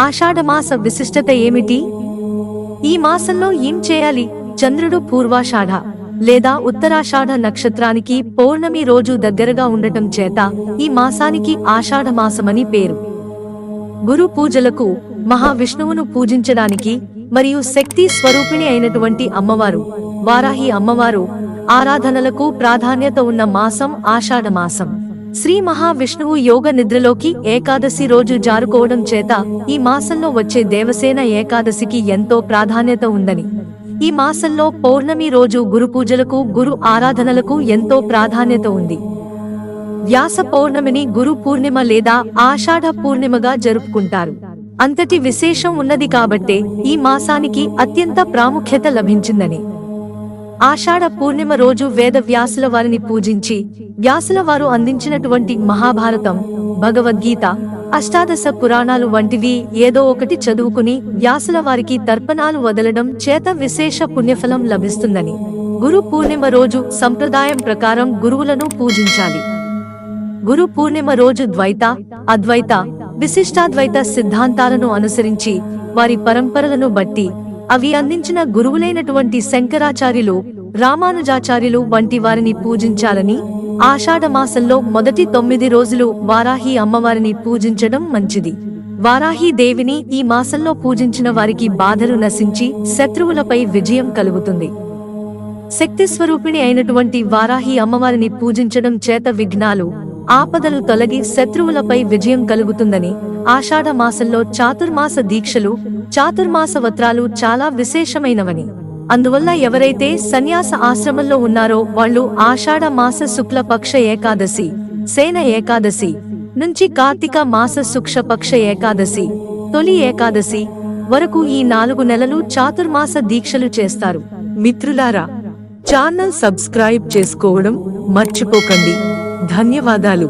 ఆషాఢమాస విశిష్టత ఏమిటి? ఈ మాసంలో ఏం చేయాలి? చంద్రుడు పూర్వాషాఢ లేదా ఉత్తరాషాఢ నక్షత్రానికి పౌర్ణమి రోజు దగ్గరగా ఉండటం చేత ఈ మాసానికి ఆషాఢమాసమని పేరు. గురు పూజలకు, మహావిష్ణువును పూజించడానికి మరియు శక్తి స్వరూపిణి అయినటువంటి అమ్మవారు, వారాహి అమ్మవారు ఆరాధనలకు ప్రాధాన్యత ఉన్న మాసం ఆషాఢమాసం. శ్రీ మహావిష్ణువు యోగ నిద్రలోకి ఏకాదశి రోజు జారుకోవడం చేత ఈ మాసంలో వచ్చే దేవసేన ఏకాదశికి ఎంతో ప్రాధాన్యత ఉందని, ఈ మాసంలో పౌర్ణమి రోజు గురు పూజలకు, గురు ఆరాధనలకు ఎంతో ప్రాధాన్యత ఉంది. వ్యాస పౌర్ణమిని గురు పూర్ణిమ లేదా ఆషాఢ పూర్ణిమగా జరుపుకుంటారు. అంతటి విశేషం ఉన్నది కాబట్టే ఈ మాసానికి అత్యంత ప్రాముఖ్యత లభించిందని. ఆషాఢ పూర్ణిమ రోజు వేద వ్యాసుల వారిని పూజించి, వ్యాసుల వారు అందించినటువంటి మహాభారతం, భగవద్గీత, అష్టాదశ పురాణాలు వంటివి ఏదో ఒకటి చదువుకుని వ్యాసుల వారికి తర్పణాలు వదలడం చేత విశేష పుణ్యఫలం లభిస్తుందని. గురు పూర్ణిమ రోజు సంప్రదాయం ప్రకారం గురువులను పూజించాలి. గురు పూర్ణిమ రోజు ద్వైత, అద్వైత, విశిష్టాద్వైత సిద్ధాంతాలను అనుసరించి వారి పరంపరలను బట్టి అవి అందించిన గురువులైనటువంటి శంకరాచార్యులు, రామానుజాచార్యులు వంటి వారిని పూజించాలని, ఆషాఢమాసంలో మొదటి 9 రోజులు వారాహి అమ్మవారిని పూజించడం మంచిది. వారాహి దేవిని ఈ మాసంలో పూజించిన వారికి బాధలు నశించి శత్రువులపై విజయం కలుగుతుంది. శక్తి స్వరూపిణి అయినటువంటి వారాహి అమ్మవారిని పూజించడం చేత విఘ్నాలు, ఆపదలు తొలగి శత్రువులపై విజయం కలుగుతుందని, ఆషాఢ మాసంలో చాతుర్మాస దీక్షలు, చాతుర్మాస వ్రతాలు చాలా విశేషమైనవని, అందువల్ల ఎవరైతే సన్యాస ఆశ్రమంలో ఉన్నారో వాళ్ళు ఆషాఢ మాస శుక్ల పక్ష ఏకాదశి, సేన ఏకాదశి నుంచి కార్తీక మాస శుక్లపక్ష ఏకాదశి, తొలి ఏకాదశి వరకు ఈ 4 నెలలు చాతుర్మాస దీక్షలు చేస్తారు. మిత్రులారా, ఛానల్ సబ్స్క్రైబ్ చేసుకోవడం మర్చిపోకండి. ధన్యవాదాలు.